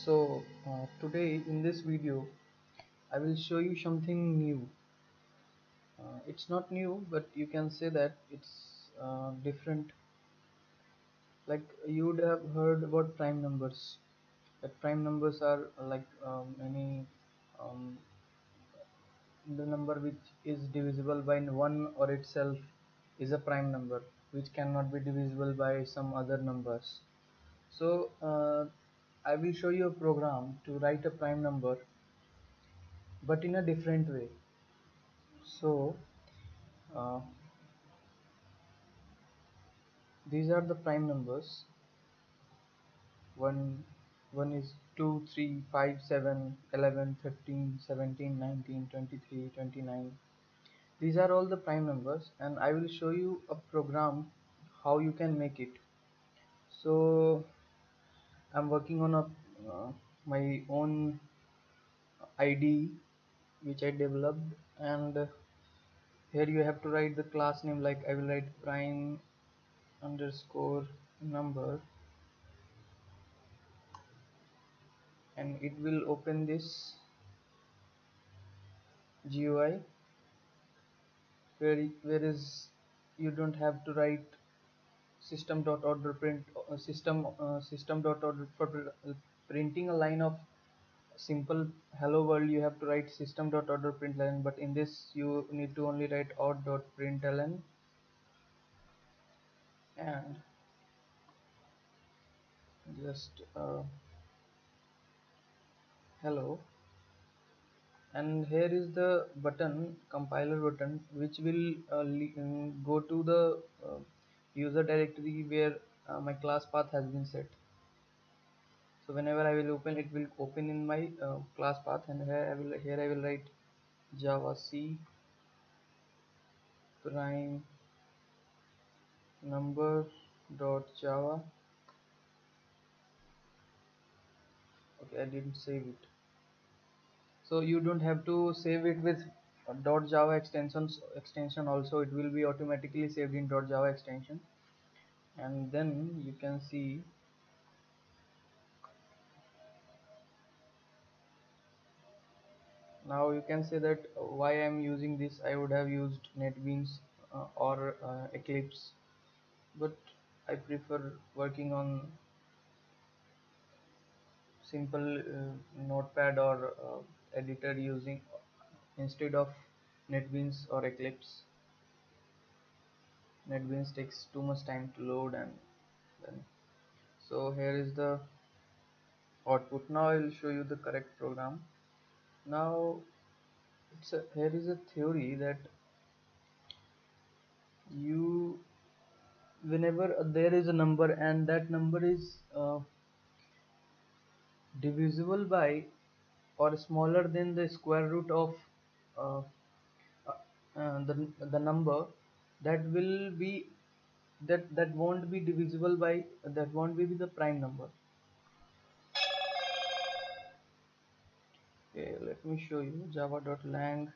Today in this video I will show you something new. It's not new, but you can say that it's different. Like you would have heard about prime numbers. That prime numbers are like any um, the number which is divisible by 1 or itself is a prime number, which cannot be divisible by some other numbers. I will show you a program to write a prime number, but in a different way. So uh, these are the prime numbers. One is 2, 3, 5, 7, 11, 15, 17, 19, 23, 29. These are all the prime numbers, and I will show you a program how you can make it. So I'm working on a my own ID which I developed, and here you have to write the class name. Like I will write prime underscore number, and it will open this GUI whereas you don't have to write system.order print system.order for printing a line of simple hello world. You have to write system.order println, but in this you need to only write out.println and just hello. And here is the button, compiler button, which will go to the user directory where my class path has been set. So whenever I will open, it will open in my class path, and here I will write Java C prime number dot Java. Okay, I didn't save it. So you don't have to save it with .java extension also. It will be automatically saved in .java extension, and then you can see now. You can say that why I'm using this. I would have used NetBeans or Eclipse, but I prefer working on simple notepad or editor using instead of NetBeans or Eclipse. NetBeans takes too much time to load, and then so here is the output. Now I will show you the correct program. Now here is a theory that you whenever there is a number and that number is divisible by or smaller than the square root of uh, the number, that will be that won't be divisible by, that won't be the prime number. Okay, let me show you. java.lang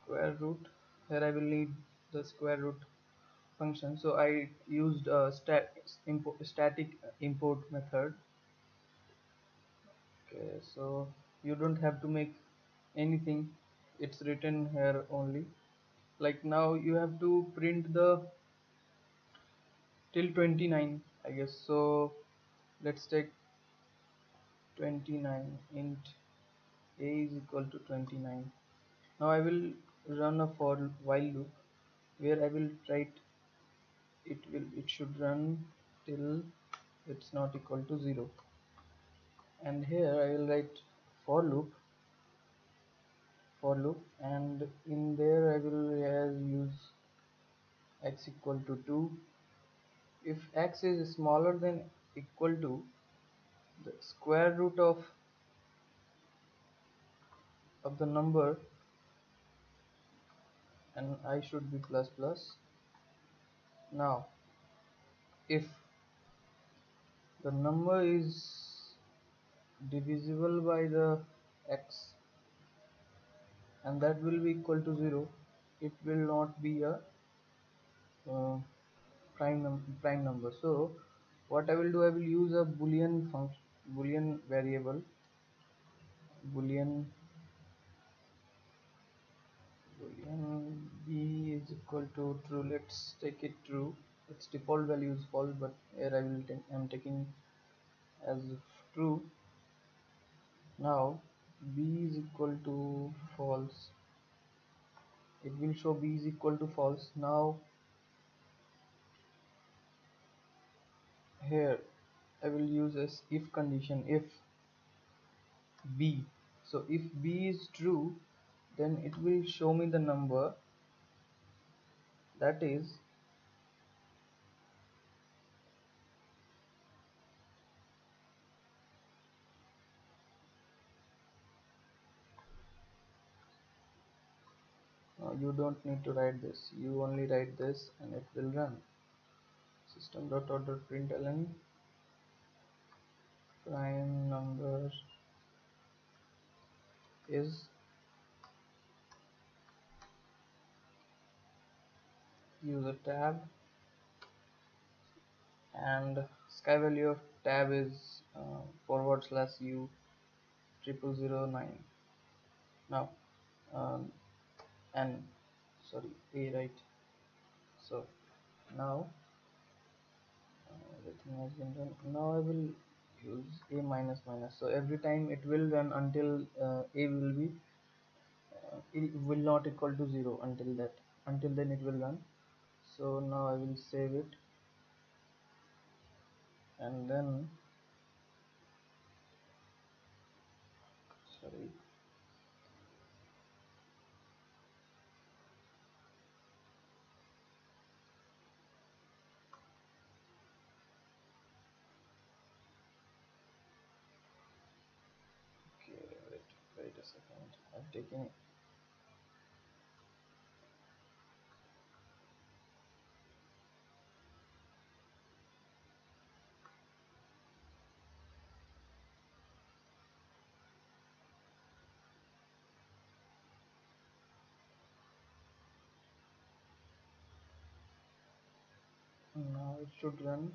square root. Here I will need the square root function, so I used a static import method. Okay, so you don't have to make anything, it's written here only. Like now you have to print the till 29, I guess. So let's take 29 int a is equal to 29. Now I will run a for while loop where I will write it should run till it's not equal to 0, and here I will write for loop, and in there I will use x equal to 2. If x is smaller than equal to the square root of the number, and I should be plus plus. Now if the number is divisible by the x and that will be equal to 0, it will not be a prime number. So what I will do, I will use a boolean variable, boolean boolean b is equal to true. Let's take it true. Its default value is false, but here I'm taking as true. Now b is equal to false. It will show b is equal to false. Now here I will use as if condition. If b, so if b is true, then it will show me the number that is you don't need to write this, you only write this and it will run. System.out.println prime number is, use a tab, and sky value of tab is /u 0009. Now n, sorry, a, right? So now everything has been done. Now I will use a minus minus, so every time it will run until a will be it will not equal to 0. Until then it will run. So now I will save it, and then, sorry, okay, wait a second, I'm taking, now it should run.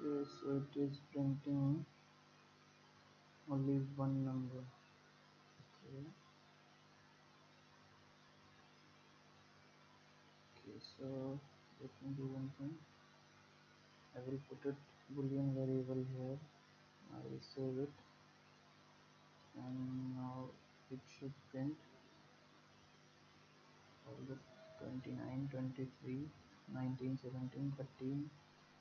Okay, so it is printing only one number. Okay, okay, so let me do one thing. I will put it boolean variable here. I will save it, and now it should print all the 29, 23, 19, 17, 13,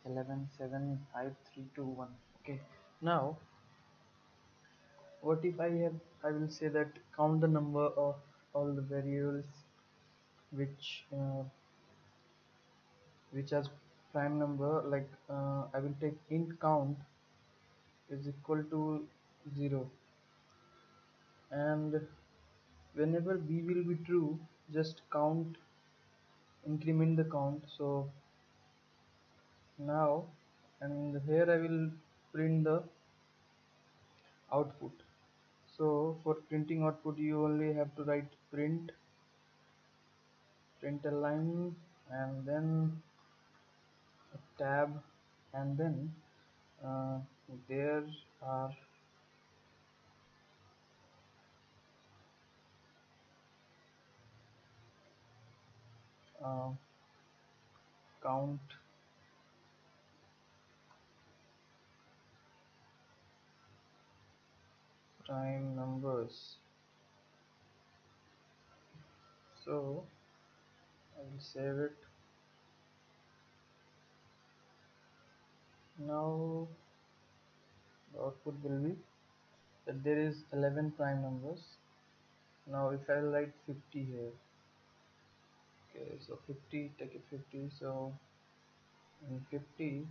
11, 7, 5, 3, 2, 1. Okay, now what if I will say that count the number of all the variables which has prime number, like I will take int count is equal to 0, and whenever b will be true, just increment the count. So now, and here I will print the output. So for printing output, you only have to write print a line, and then a tab, and then uh, there are uh, count prime numbers. So I will save it. Now the output will be that there is 11 prime numbers. Now if I write 50 here, okay, so 50, take it 50, so in 50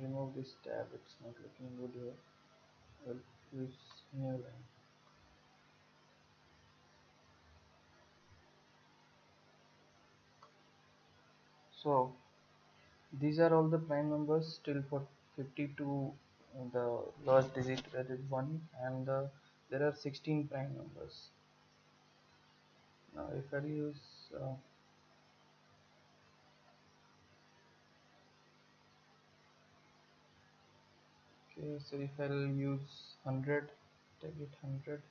remove this tab, it's not looking good here. We'll use new line. So these are all the prime numbers till for 52, the last digit that is 1, and there are 16 prime numbers. Now if I use okay, so if I'll use 100, take it 100,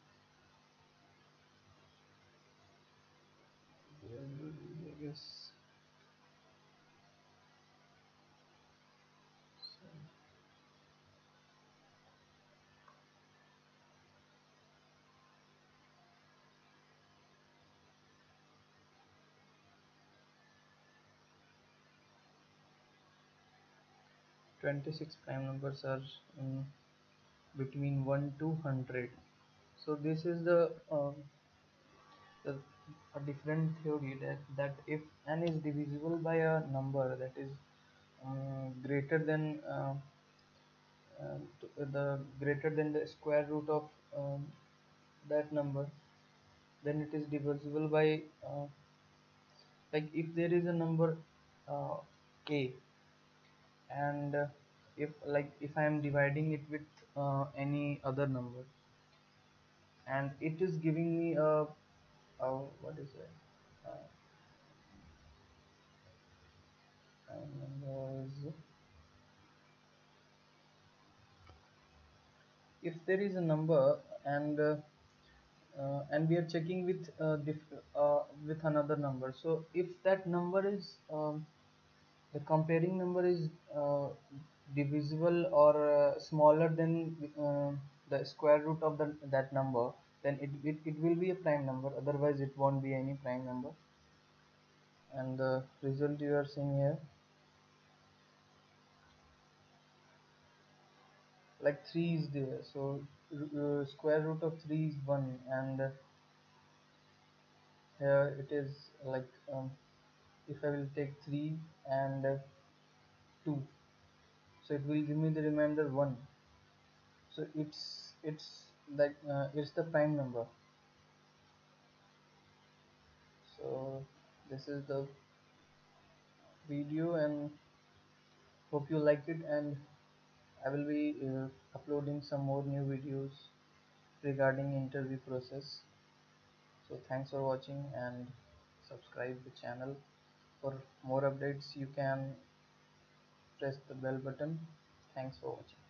I guess. So 26 prime numbers are in between 1 to 100. So this is the a different theory that if n is divisible by a number that is greater than the greater than the square root of that number, then it is divisible by like if there is a number uh, a, and if I am dividing it with any other number, and it is giving me a what is it numbers, if there is a number, and we are checking with another number, so if that number is the comparing number is divisible or smaller than the square root of that number, then it will be a prime number, otherwise it won't be any prime number. And the result you are seeing here, like 3 is there, so square root of 3 is 1, and here it is like if I will take 3 and 2, so it will give me the remainder 1. So it's like it's the prime number. So this is the video, and hope you liked it, and I will be uploading some more new videos regarding interview process. So thanks for watching, and subscribe the channel. For more updates you can press the bell button. Thanks for watching.